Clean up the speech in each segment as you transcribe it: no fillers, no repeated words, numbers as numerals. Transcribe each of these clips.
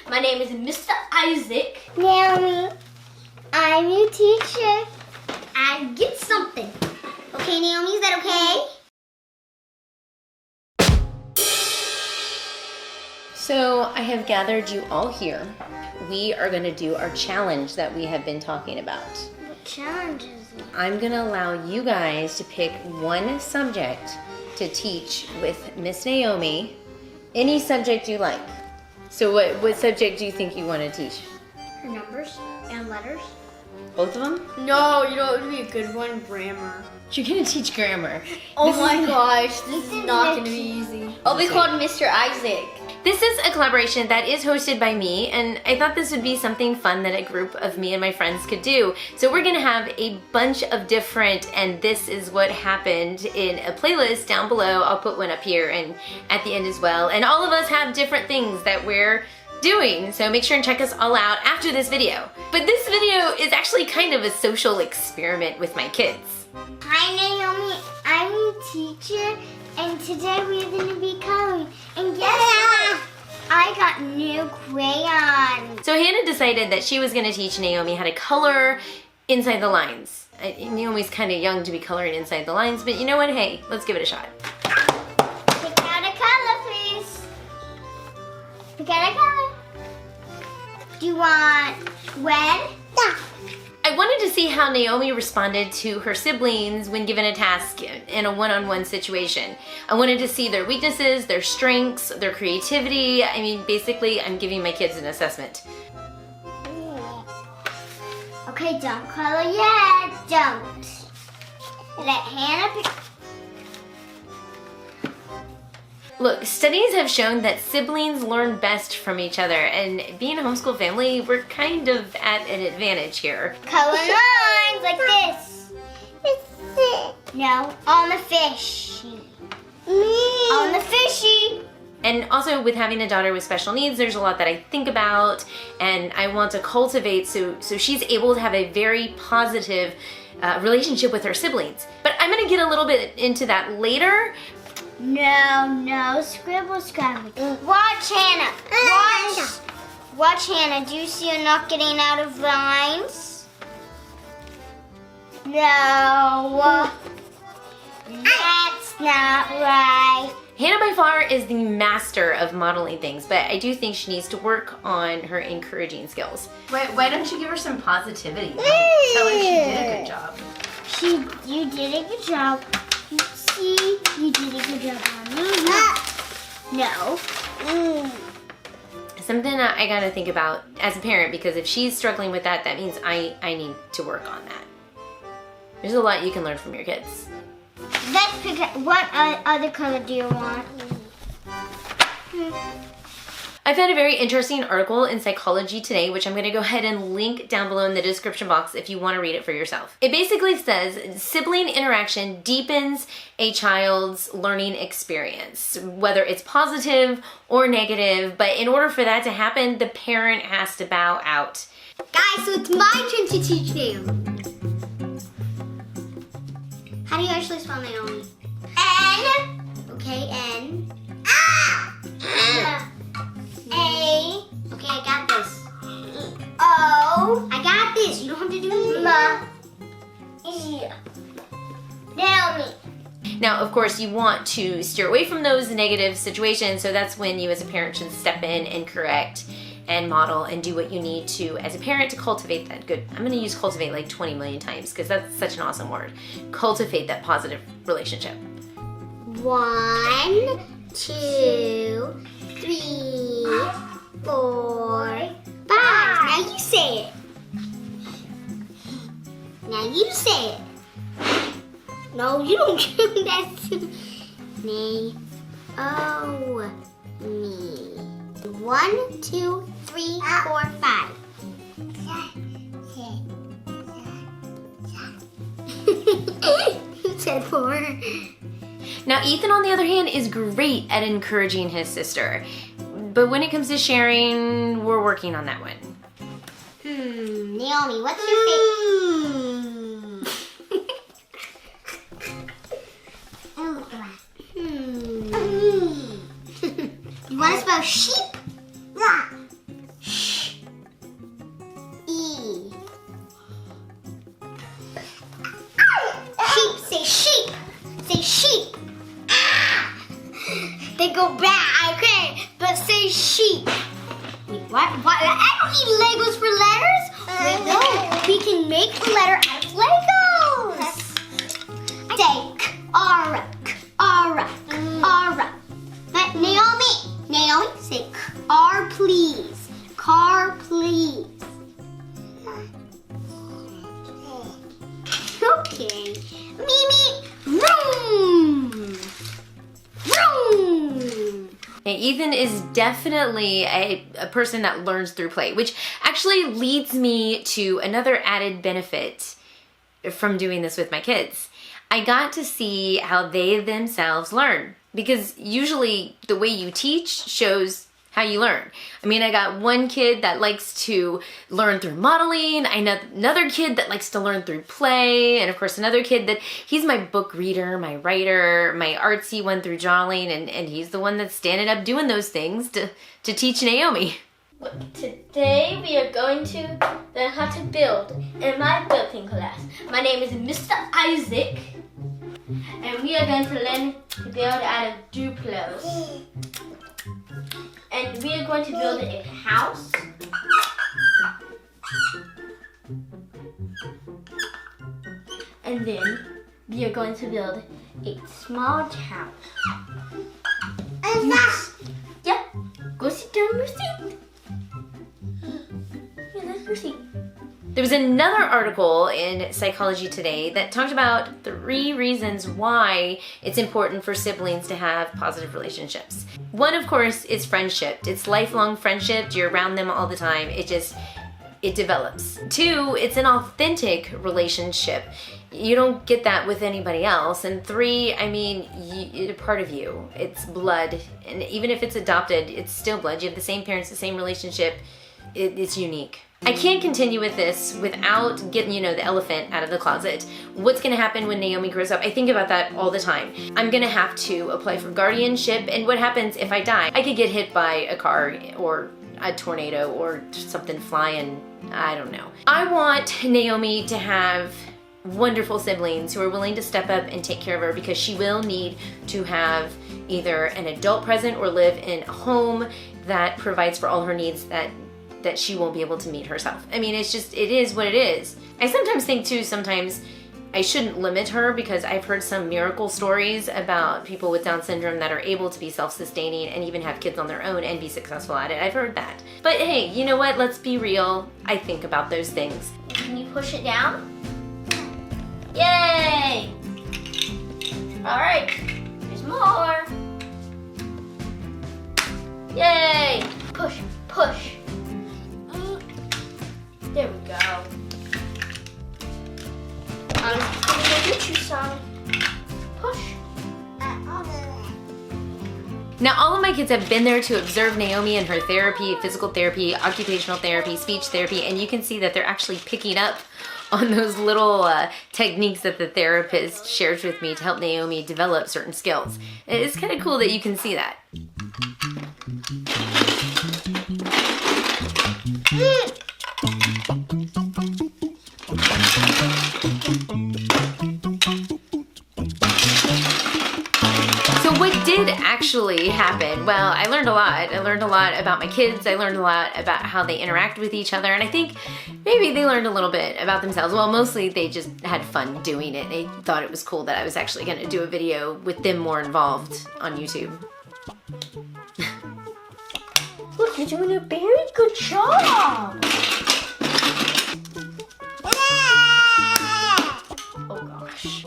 My name is Mr. Isaac. Naomi, I'm your teacher. And get something. Okay, Naomi, is that okay? So I have gathered you all here. We are going to do our challenge that we have been talking about. What challenge is it? I'm going to allow you guys to pick one subject to teach with Miss Naomi. Any subject you like. So what subject do you think you want to teach? Her numbers and letters. Both of them? No, you know what would be a good one? Grammar. You're going to teach grammar. Oh my gosh, this is not going to be easy. I'll be called Mr. Isaac. This is a collaboration that is hosted by me, and I thought this would be something fun that a group of me and my friends could do. So we're gonna have a bunch of different, and this is what happened in a playlist down below. I'll put one up here and at the end as well. And all of us have different things that we're doing, so make sure and check us all out after this video. But this video is actually kind of a social experiment with my kids. Hi, Naomi. I'm your teacher, and today we're going to be coloring. And guess what? I got new crayons. So Hannah decided that she was going to teach Naomi how to color inside the lines. Naomi's kind of young to be coloring inside the lines, but you know what? Hey, let's give it a shot. Pick out a color, please. Pick out a color. Do you want red? Yeah. I wanted to see how Naomi responded to her siblings when given a task in a one-on-one situation. I wanted to see their weaknesses, their strengths, their creativity. I mean, basically, I'm giving my kids an assessment. Okay, don't color yet. Don't. Let Hannah pick. Look, studies have shown that siblings learn best from each other, and being a homeschool family, we're kind of at an advantage here. Color lines like this. No, on the fish. On the fishy. And also with having a daughter with special needs, there's a lot that I think about and I want to cultivate so she's able to have a very positive relationship with her siblings. But I'm gonna get a little bit into that later. No, scribble, scrabble. Watch, Hannah. Watch, Hannah. Do you see her not getting out of lines? No. That's not right. Hannah by far is the master of modeling things, but I do think she needs to work on her encouraging skills. Why don't you give her some positivity? Tell her she did a good job. You did a good job. See, you did a good job on me. No. Something I gotta think about as a parent, because if she's struggling with that, that means I need to work on that. There's a lot you can learn from your kids. Let's pick up. What other color do you want? I found a very interesting article in Psychology Today, which I'm going to go ahead and link down below in the description box if you want to read it for yourself. It basically says sibling interaction deepens a child's learning experience, whether it's positive or negative, but in order for that to happen, the parent has to bow out. Guys, so it's my turn to teach Naomi. How do you actually spell Naomi? N. Okay, N. A. Okay, I got this. O. I got this. You don't have to do Ma. E. Naomi. Now, of course, you want to steer away from those negative situations, so that's when you as a parent should step in and correct and model and do what you need to as a parent to cultivate that good. I'm going to use cultivate like 20 million times because that's such an awesome word. Cultivate that positive relationship. 1, 2, 3, 4, 5. Now you say it. Now you say it. No, you don't do that. Naomi. 1, 2, 3, 4, 5. You said 4. Now, Ethan, on the other hand, is great at encouraging his sister. But when it comes to sharing, we're working on that one. Naomi, what's your favorite? You want to spell sheep? go back. Okay, but say sheep. Wait, what? What? I don't need Legos for letters. Wait, no, we can make the letter out of Legos. Say K-R, K-R, K-R. But Naomi, say car, please. Car, please. Okay. Mimi, vroom. Vroom. And Ethan is definitely a person that learns through play, which actually leads me to another added benefit from doing this with my kids. I got to see how they themselves learn, because usually the way you teach shows how you learn. I mean, I got one kid that likes to learn through modeling, I know another kid that likes to learn through play, and of course another kid that he's my book reader, my writer, my artsy one through drawing, and he's the one that's standing up doing those things to teach Naomi. Today we are going to learn how to build in my building class. My name is Mr. Isaac, and we are going to learn to build out of Duplos. And we are going to build a house. And then we are going to build a small town. Yeah, go sit down in your seat. Yeah, that's your seat. There was another article in Psychology Today that talked about 3 reasons why it's important for siblings to have positive relationships. One, of course, is friendship. It's lifelong friendship. You're around them all the time. It develops. 2, it's an authentic relationship. You don't get that with anybody else. And 3, I mean, it's a part of you. It's blood. And even if it's adopted, it's still blood. You have the same parents, the same relationship. It's unique. I can't continue with this without getting, the elephant out of the closet. What's gonna happen when Naomi grows up? I think about that all the time. I'm gonna have to apply for guardianship, and what happens if I die? I could get hit by a car or a tornado or something flying, I don't know. I want Naomi to have wonderful siblings who are willing to step up and take care of her, because she will need to have either an adult present or live in a home that provides for all her needs that she won't be able to meet herself. I mean, it is what it is. I sometimes think too, sometimes I shouldn't limit her, because I've heard some miracle stories about people with Down syndrome that are able to be self-sustaining and even have kids on their own and be successful at it. I've heard that. But hey, you know what? Let's be real. I think about those things. Can you push it down? Yay! All right, there's more. Yay! Push, push. There we go. I'm just gonna go get you some. Push. Now, all of my kids have been there to observe Naomi and her therapy, physical therapy, occupational therapy, speech therapy, and you can see that they're actually picking up on those little techniques that the therapist shares with me to help Naomi develop certain skills. It's kind of cool that you can see that. So what did actually happen? Well, I learned a lot. I learned a lot about my kids. I learned a lot about how they interact with each other. And I think maybe they learned a little bit about themselves. Well, mostly they just had fun doing it. They thought it was cool that I was actually going to do a video with them more involved on YouTube. Look, you're doing a very good job. Oh gosh.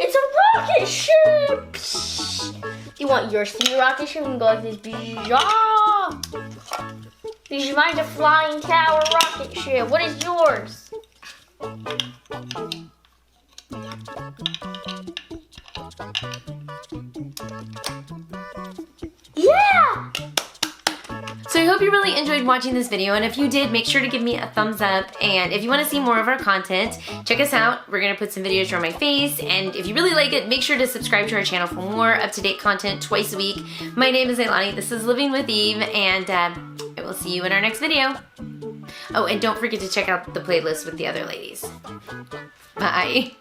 It's a rocket ship! You want yours to be a rocket ship? We can go like this. Because mine's a flying tower rocket ship. What is yours? Yeah! So I hope you really enjoyed watching this video, and if you did, make sure to give me a thumbs up, and if you want to see more of our content, check us out. We're going to put some videos around my face, and if you really like it, make sure to subscribe to our channel for more up-to-date content twice a week. My name is Ailani, this is Living with Eve, and I will see you in our next video. Oh, and don't forget to check out the playlist with the other ladies. Bye.